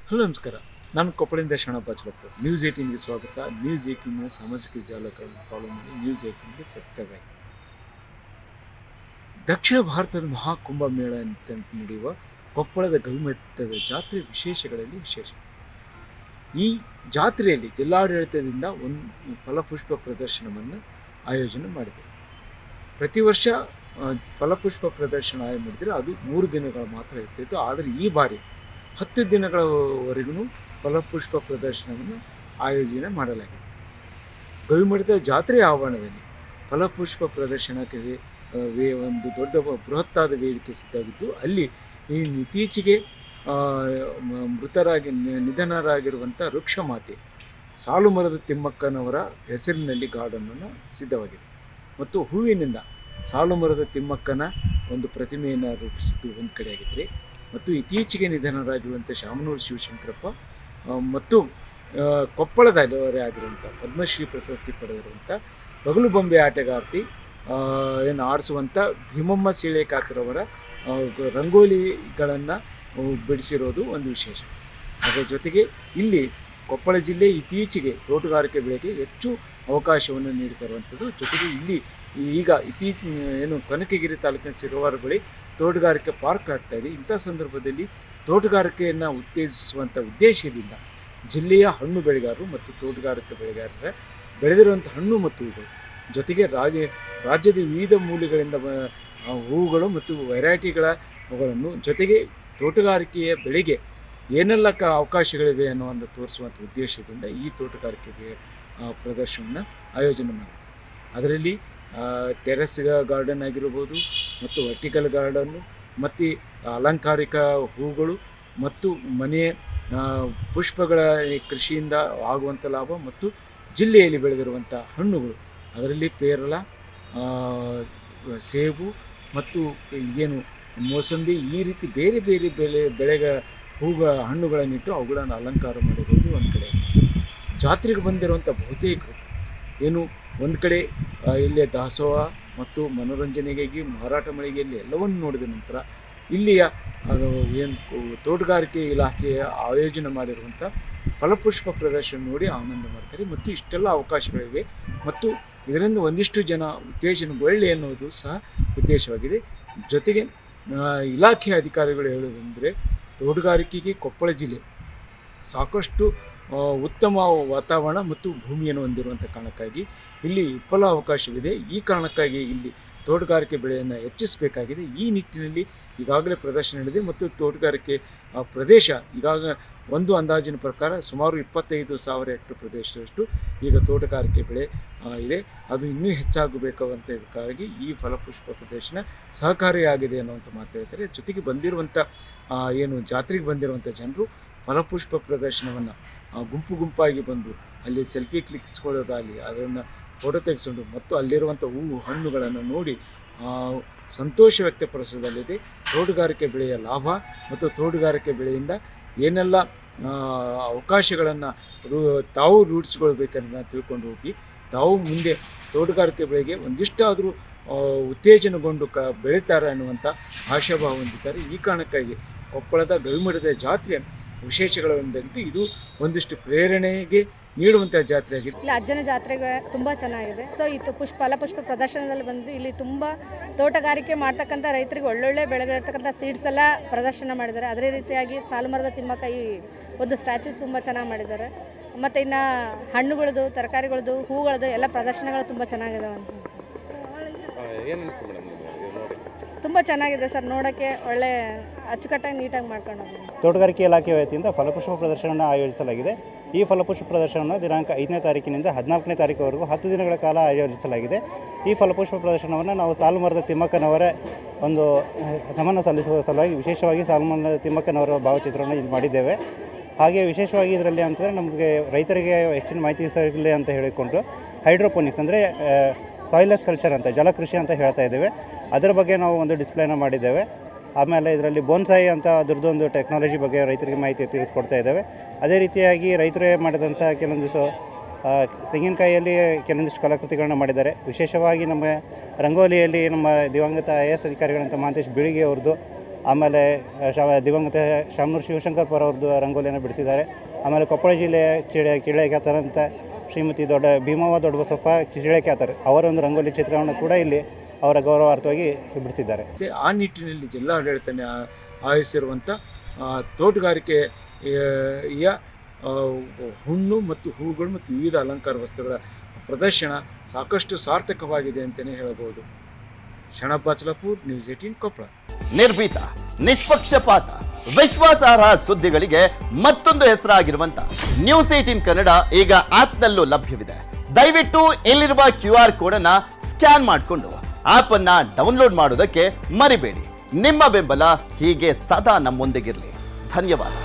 Hello ನಮಸ್ಕಾರ. ನಾನು ಕೊಪ್ಪಳಿಂದ Sharanappa ಚಲಪ್ಪ. News 18ಗೆ ಸ್ವಾಗತ. ನ್ಯೂಸ್ 18ನ ಸಾಮಾಜಿಕ ಜಾಲತಾಣಗಳನ್ನು ಫಾಲೋ ಮಾಡಿ. ನ್ಯೂಸ್ 18ಗೆ ಸಬ್ಸ್ಕ್ರೈಬ್ ಆಗಿ. ದಕ್ಷಿಣ ಭಾರತದ ಮಹಾಕುಂಭಮೇಳ ಅಂತ ನಡೆಯುವ ಕೊಪ್ಪಳದ ಗವಿಮಠದ ಜಾತ್ರೆ ವಿಶೇಷಗಳಲ್ಲಿ ವಿಶೇಷ. ಈ ಜಾತ್ರೆಯಲ್ಲಿ ಜಿಲ್ಲಾಡಳಿತದಿಂದ ಒಂದು ಫಲಪುಷ್ಪ ಪ್ರದರ್ಶನವನ್ನು ಆಯೋಜನೆ ಮಾಡಿದೆ. ಪ್ರತಿ ವರ್ಷ ಫಲಪುಷ್ಪ ಪ್ರದರ್ಶನ ಮಾಡಿದರೆ ಅದು 3 ದಿನಗಳು ಮಾತ್ರ ಇರ್ತಿತ್ತು. ಆದರೆ ಈ ಬಾರಿ 10 ದಿನಗಳವರೆಗೂ ಫಲಪುಷ್ಪ ಪ್ರದರ್ಶನವನ್ನು ಆಯೋಜನೆ ಮಾಡಲಾಗಿದೆ. ಗವಿಮಠದ ಜಾತ್ರೆಯ ಆವರಣದಲ್ಲಿ ಫಲಪುಷ್ಪ ಪ್ರದರ್ಶನಕ್ಕೆ ಒಂದು ದೊಡ್ಡ ಬೃಹತ್ತಾದ ವೇದಿಕೆ ಸಿದ್ಧವಾಗಿದ್ದು, ಅಲ್ಲಿ ಇತ್ತೀಚೆಗೆ ನಿಧನರಾಗಿರುವಂಥ ವೃಕ್ಷಮಾತೆ ಸಾಲುಮರದ ತಿಮ್ಮಕ್ಕನವರ ಹೆಸರಿನಲ್ಲಿ ಗಾರ್ಡನನ್ನು ಸಿದ್ಧವಾಗಿದೆ ಮತ್ತು ಹೂವಿನಿಂದ ಸಾಲುಮರದ ತಿಮ್ಮಕ್ಕನ ಒಂದು ಪ್ರತಿಮೆಯನ್ನು ರೂಪಿಸಿದ್ದು ಒಂದು ಕಡೆಯಾಗಿದ್ದರೆ, ಮತ್ತು ಇತ್ತೀಚೆಗೆ ನಿಧನರಾಗಿರುವಂಥ ಶಾಮನೂರು ಶಿವಶಂಕರಪ್ಪ ಮತ್ತು ಕೊಪ್ಪಳದವರೇ ಆಗಿರುವಂಥ ಪದ್ಮಶ್ರೀ ಪ್ರಶಸ್ತಿ ಪಡೆದಿರುವಂಥ ತಗಲು ಬೊಂಬೆ ಆಟಗಾರ್ತಿ ಆಡಿಸುವಂಥ ಭೀಮಮ್ಮ ಸೀಳೆಕಾಕರವರ ರಂಗೋಲಿಗಳನ್ನು ಬಿಡಿಸಿರೋದು ಒಂದು ವಿಶೇಷ. ಅದರ ಜೊತೆಗೆ ಇಲ್ಲಿ ಕೊಪ್ಪಳ ಜಿಲ್ಲೆ ಇತ್ತೀಚೆಗೆ ತೋಟಗಾರಿಕೆ ಬೆಳೆಗೆ ಹೆಚ್ಚು ಅವಕಾಶವನ್ನು ನೀಡ್ತಿರುವಂಥದ್ದು. ಜೊತೆಗೆ ಇಲ್ಲಿ ಈಗ ಕನಕಗಿರಿ ತಾಲೂಕಿನ ಸಿರುವಾರ ಬಳಿ ತೋಟಗಾರಿಕೆ ಪಾರ್ಕ್ ಆಗ್ತಾಯಿದೆ. ಇಂಥ ಸಂದರ್ಭದಲ್ಲಿ ತೋಟಗಾರಿಕೆಯನ್ನು ಉತ್ತೇಜಿಸುವಂಥ ಉದ್ದೇಶದಿಂದ ಜಿಲ್ಲೆಯ ಹಣ್ಣು ಬೆಳೆಗಾರರು ಮತ್ತು ತೋಟಗಾರಿಕೆ ಬೆಳೆಗಾರರ ಬೆಳೆದಿರುವಂಥ ಹಣ್ಣು ಮತ್ತು ಹೂಗಳು, ಜೊತೆಗೆ ರಾಜ್ಯದ ವಿವಿಧ ಮೂಲೆಗಳಿಂದ ಹೂಗಳು ಮತ್ತು ವೆರೈಟಿಗಳನ್ನು, ಜೊತೆಗೆ ತೋಟಗಾರಿಕೆಯ ಬೆಳೆಗೆ ಏನೆಲ್ಲ ಅವಕಾಶಗಳಿವೆ ಅನ್ನೋದನ್ನು ತೋರಿಸುವಂಥ ಉದ್ದೇಶದಿಂದ ಈ ತೋಟಗಾರಿಕೆ ಪ್ರದರ್ಶನವನ್ನು ಆಯೋಜನೆ ಮಾಡಿದೆ. ಅದರಲ್ಲಿ ಟೆರೆಸ್ ಗಾರ್ಡನ್ ಆಗಿರ್ಬೋದು, ಮತ್ತು ವರ್ಟಿಕಲ್ ಗಾರ್ಡನ್ನು, ಮತ್ತು ಅಲಂಕಾರಿಕ ಹೂಗಳು, ಮತ್ತು ಮನೆಯ ಪುಷ್ಪಗಳ ಕೃಷಿಯಿಂದ ಆಗುವಂಥ ಲಾಭ, ಮತ್ತು ಜಿಲ್ಲೆಯಲ್ಲಿ ಬೆಳೆದಿರುವಂಥ ಹಣ್ಣುಗಳು, ಅದರಲ್ಲಿ ಪೇರಲ, ಸೇಬು ಮತ್ತು ಮೋಸಂಬಿ, ಈ ರೀತಿ ಬೇರೆ ಬೇರೆ ಹಣ್ಣುಗಳನ್ನಿಟ್ಟು ಅವುಗಳನ್ನು ಅಲಂಕಾರ ಮಾಡಿರೋದು ಒಂದು ಕಡೆ. ಜಾತ್ರೆಗೆ ಬಂದಿರುವಂಥ ಬಹುತೇಕರು ಒಂದು ಕಡೆ ಇಲ್ಲಿಯ ದಾಸೋಹ ಮತ್ತು ಮನೋರಂಜನೆಗಾಗಿ ಮಾರಾಟ ಮಳಿಗೆಯಲ್ಲಿ ಎಲ್ಲವನ್ನು ನೋಡಿದ ನಂತರ ಇಲ್ಲಿಯ ತೋಟಗಾರಿಕೆ ಇಲಾಖೆಯ ಆಯೋಜನೆ ಮಾಡಿರುವಂಥ ಫಲಪುಷ್ಪ ಪ್ರದರ್ಶನ ನೋಡಿ ಆನಂದ ಮಾಡ್ತಾರೆ. ಮತ್ತು ಇಷ್ಟೆಲ್ಲ ಅವಕಾಶಗಳಿವೆ ಮತ್ತು ಇದರಿಂದ ಒಂದಿಷ್ಟು ಜನ ಉತ್ತೇಜನಗೊಳ್ಳಿ ಅನ್ನೋದು ಸಹ ಉದ್ದೇಶವಾಗಿದೆ. ಜೊತೆಗೆ ಇಲಾಖೆಯ ಅಧಿಕಾರಿಗಳು ಹೇಳೋದಂದರೆ, ತೋಟಗಾರಿಕೆಗೆ ಕೊಪ್ಪಳ ಜಿಲ್ಲೆ ಸಾಕಷ್ಟು ಉತ್ತಮ ವಾತಾವರಣ ಮತ್ತು ಭೂಮಿಯನ್ನು ಹೊಂದಿರುವಂಥ ಕಾರಣಕ್ಕಾಗಿ ಇಲ್ಲಿ ವಿಫಲ ಅವಕಾಶವಿದೆ. ಈ ಕಾರಣಕ್ಕಾಗಿ ಇಲ್ಲಿ ತೋಟಗಾರಿಕೆ ಬೆಳೆಯನ್ನು ಹೆಚ್ಚಿಸಬೇಕಾಗಿದೆ. ಈ ನಿಟ್ಟಿನಲ್ಲಿ ಈಗಾಗಲೇ ಪ್ರದರ್ಶನ ನಡೆದಿದೆ ಮತ್ತು ತೋಟಗಾರಿಕೆ ಪ್ರದೇಶ ಒಂದು ಅಂದಾಜಿನ ಪ್ರಕಾರ ಸುಮಾರು 25,000 ಹೆಕ್ಟೇರ್ ಪ್ರದೇಶದಷ್ಟು ಈಗ ತೋಟಗಾರಿಕೆ ಬೆಳೆ ಇದೆ. ಅದು ಇನ್ನೂ ಹೆಚ್ಚಾಗಬೇಕಾಗಿ ಈ ಫಲಪುಷ್ಪ ಪ್ರದರ್ಶನ ಸಹಕಾರಿಯಾಗಿದೆ ಅನ್ನುವಂಥ ಮಾತು ಹೇಳ್ತಾರೆ. ಜೊತೆಗೆ ಬಂದಿರುವಂಥ ಜಾತ್ರೆಗೆ ಬಂದಿರುವಂಥ ಜನರು ಫಲಪುಷ್ಪ ಪ್ರದರ್ಶನವನ್ನು ಗುಂಪಾಗಿ ಬಂದು ಅಲ್ಲಿ ಸೆಲ್ಫಿ ಕ್ಲಿಕ್ಸ್ಕೊಳ್ಳೋದಾಗಲಿ, ಅದನ್ನು ಫೋಟೋ ತೆಗೆಸ್ಕೊಂಡು ಮತ್ತು ಅಲ್ಲಿರುವಂಥ ಹೂವು ಹಣ್ಣುಗಳನ್ನು ನೋಡಿ ಸಂತೋಷ ವ್ಯಕ್ತಪಡಿಸೋದಲ್ಲಿದೆ. ತೋಟಗಾರಿಕೆ ಬೆಳೆಯ ಲಾಭ ಮತ್ತು ತೋಟಗಾರಿಕೆ ಬೆಳೆಯಿಂದ ಏನೆಲ್ಲ ಅವಕಾಶಗಳನ್ನು ತಾವು ರೂಢಿಸ್ಕೊಳ್ಬೇಕನ್ನ ತಿಳ್ಕೊಂಡು ಹೋಗಿ ತಾವು ಮುಂದೆ ತೋಟಗಾರಿಕೆ ಬೆಳೆಗೆ ಒಂದಿಷ್ಟಾದರೂ ಉತ್ತೇಜನಗೊಂಡು ಬೆಳೀತಾರೆ ಅನ್ನುವಂಥ ಆಶಾಭಾವ ಹೊಂದಿದ್ದಾರೆ. ಈ ಕಾರಣಕ್ಕಾಗಿ ಕೊಪ್ಪಳದ ಗವಿಮಠದ ಜಾತ್ರೆ ವಿಶೇಷಗಳೊಂದಂತೂ ಇದು ಒಂದಿಷ್ಟು ಪ್ರೇರಣೆಗೆ ನೀಡುವಂಥ ಜಾತ್ರೆ ಆಗಿದೆ. ಇಲ್ಲಿ ಅಜ್ಜನ ಜಾತ್ರೆಗೆ ತುಂಬ ಚೆನ್ನಾಗಿದೆ. ಸೊ ಈ ಫಲಪುಷ್ಪ ಪ್ರದರ್ಶನದಲ್ಲಿ ಬಂದು ಇಲ್ಲಿ ತುಂಬ ತೋಟಗಾರಿಕೆ ಮಾಡ್ತಕ್ಕಂಥ ರೈತರಿಗೆ ಒಳ್ಳೊಳ್ಳೆ ಬೆಳೆಗಳಿರ್ತಕ್ಕಂಥ ಸೀಡ್ಸ್ ಎಲ್ಲ ಪ್ರದರ್ಶನ ಮಾಡಿದ್ದಾರೆ. ಅದೇ ರೀತಿಯಾಗಿ ಸಾಲುಮರದ ತಿಮ್ಮಕ್ಕ ಈ ಒಂದು ಸ್ಟ್ಯಾಚ್ಯೂ ತುಂಬ ಚೆನ್ನಾಗಿ ಮಾಡಿದ್ದಾರೆ. ಮತ್ತು ಇನ್ನು ಹಣ್ಣುಗಳದ್ದು, ತರಕಾರಿಗಳದ್ದು, ಹೂಗಳದ್ದು ಎಲ್ಲ ಪ್ರದರ್ಶನಗಳು ತುಂಬ ಚೆನ್ನಾಗಿದ್ದಾವೆ ಅಂತ. ತುಂಬ ಚೆನ್ನಾಗಿದೆ ಸರ್, ನೋಡೋಕ್ಕೆ ಒಳ್ಳೆ ಅಚ್ಚುಕಟ್ಟಾಗಿ ನೀಟಾಗಿ ಮಾಡ್ಕೊಂಡು ಹೋಗಿ. ತೋಟಗಾರಿಕೆ ಇಲಾಖೆ ವತಿಯಿಂದ ಫಲಪುಷ್ಪ ಪ್ರದರ್ಶನವನ್ನು ಆಯೋಜಿಸಲಾಗಿದೆ. ಈ ಫಲಪುಷ್ಪ ಪ್ರದರ್ಶನವನ್ನು ದಿನಾಂಕ 5ನೇ ತಾರೀಕಿನಿಂದ 14ನೇ ತಾರೀಕುವರೆಗೂ 10 ದಿನಗಳ ಕಾಲ ಆಯೋಜಿಸಲಾಗಿದೆ. ಈ ಫಲಪುಷ್ಪ ಪ್ರದರ್ಶನವನ್ನು ನಾವು ಸಾಲುಮರದ ತಿಮ್ಮಕ್ಕನವರ ಒಂದು ನಮನ ಸಲ್ಲಿಸುವ ಸಲುವಾಗಿ ವಿಶೇಷವಾಗಿ ಸಾಲುಮರದ ತಿಮ್ಮಕ್ಕನವರ ಭಾವಚಿತ್ರವನ್ನು ಇಲ್ಲಿ ಮಾಡಿದ್ದೇವೆ. ಹಾಗೆ ವಿಶೇಷವಾಗಿ ಇದರಲ್ಲಿ ಅಂತಂದರೆ ನಮಗೆ ರೈತರಿಗೆ ಹೆಚ್ಚಿನ ಮಾಹಿತಿ ಸಿಗಲಿ ಅಂತ ಹೇಳಿಕೊಂಡು ಹೈಡ್ರೋಪೋನಿಕ್ಸ್ ಅಂದರೆ ಸಾಯಿಲೆಸ್ ಕಲ್ಚರ್ ಅಂತ, ಜಲಕೃಷಿ ಅಂತ ಹೇಳ್ತಾ ಇದ್ದೇವೆ. ಅದರ ಬಗ್ಗೆ ನಾವು ಒಂದು ಡಿಸ್ಪ್ಲೇನ ಮಾಡಿದ್ದೇವೆ. ಆಮೇಲೆ ಇದರಲ್ಲಿ ಬೋನ್ಸಾಯಿ ಅಂತ ಅದರದ್ದೊಂದು ಟೆಕ್ನಾಲಜಿ ಬಗ್ಗೆ ರೈತರಿಗೆ ಮಾಹಿತಿ ತಿಳಿಸ್ಕೊಡ್ತಾ ಇದ್ದೇವೆ. ಅದೇ ರೀತಿಯಾಗಿ ರೈತರೇ ಮಾಡಿದಂಥ ಕೆಲವೊಂದಿಷ್ಟು ತೆಂಗಿನಕಾಯಿಯಲ್ಲಿ ಕೆಲವೊಂದಿಷ್ಟು ಕಲಾಕೃತಿಗಳನ್ನ ಮಾಡಿದ್ದಾರೆ. ವಿಶೇಷವಾಗಿ ನಮ್ಮ ರಂಗೋಲಿಯಲ್ಲಿ ನಮ್ಮ ದಿವಂಗತ IAS ಅಧಿಕಾರಿಗಳಂತ ಮಹಾಂತೇಶ್ ಬೀಳಿಗೆ ಅವ್ರದ್ದು ಆಮೇಲೆ ದಿವಂಗತ ಶಾಮನೂರು ಶಿವಶಂಕರ್ ಪರ ಅವ್ರದ್ದು ರಂಗೋಲಿಯನ್ನು ಬಿಡಿಸಿದ್ದಾರೆ. ಆಮೇಲೆ ಕೊಪ್ಪಳ ಜಿಲ್ಲೆಯ ಕಿಳೆಕ್ಯಾತರಂತ ಶ್ರೀಮತಿ ಭೀಮವ್ವ ದೊಡ್ಡಬಸಪ್ಪ ಕಿಳೆಕ್ಯಾತರ್ ಅವರ ಒಂದು ರಂಗೋಲಿ ಚಿತ್ರವನ್ನು ಕೂಡ ಇಲ್ಲಿ ಅವರ ಗೌರವಾರ್ಥವಾಗಿ ಬಿಡಿಸಿದ್ದಾರೆ. ಆ ನಿಟ್ಟಿನಲ್ಲಿ ಜಿಲ್ಲಾಡಳಿತ ಆಯೋಜಿಸಿರುವಂಥ ತೋಟಗಾರಿಕೆಯ ಹುಣ್ಣು ಮತ್ತು ಹೂಗಳು ಮತ್ತು ವಿವಿಧ ಅಲಂಕಾರ ವಸ್ತುಗಳ ಪ್ರದರ್ಶನ ಸಾಕಷ್ಟು ಸಾರ್ಥಕವಾಗಿದೆ ಅಂತಲೇ ಹೇಳಬಹುದು. ಶರಣಪ್ಪ ಬಾಚಲಾಪುರ್, ನ್ಯೂಸ್ 18 ಕೊಪ್ಪಳ. ನಿರ್ಭೀತ, ನಿಷ್ಪಕ್ಷಪಾತ, ವಿಶ್ವಾಸಾರ್ಹ ಸುದ್ದಿಗಳಿಗೆ ಮತ್ತೊಂದು ಹೆಸರಾಗಿರುವಂತ ನ್ಯೂಸ್ 18 ಕನ್ನಡ ಈಗ ಆಪ್ನಲ್ಲೂ ಲಭ್ಯವಿದೆ. ದಯವಿಟ್ಟು ಇಲ್ಲಿರುವ QR ಕೋಡ್ ಅನ್ನ ಸ್ಕ್ಯಾನ್ ಮಾಡಿಕೊಂಡು ಆಪ್ ಅನ್ನ ಡೌನ್ಲೋಡ್ ಮಾಡೋದಕ್ಕೆ ಮರಿಬೇಡಿ. ನಿಮ್ಮ ಬೆಂಬಲ ಹೀಗೆ ಸದಾ ನಮ್ಮೊಂದಿಗಿರಲಿ. ಧನ್ಯವಾದ.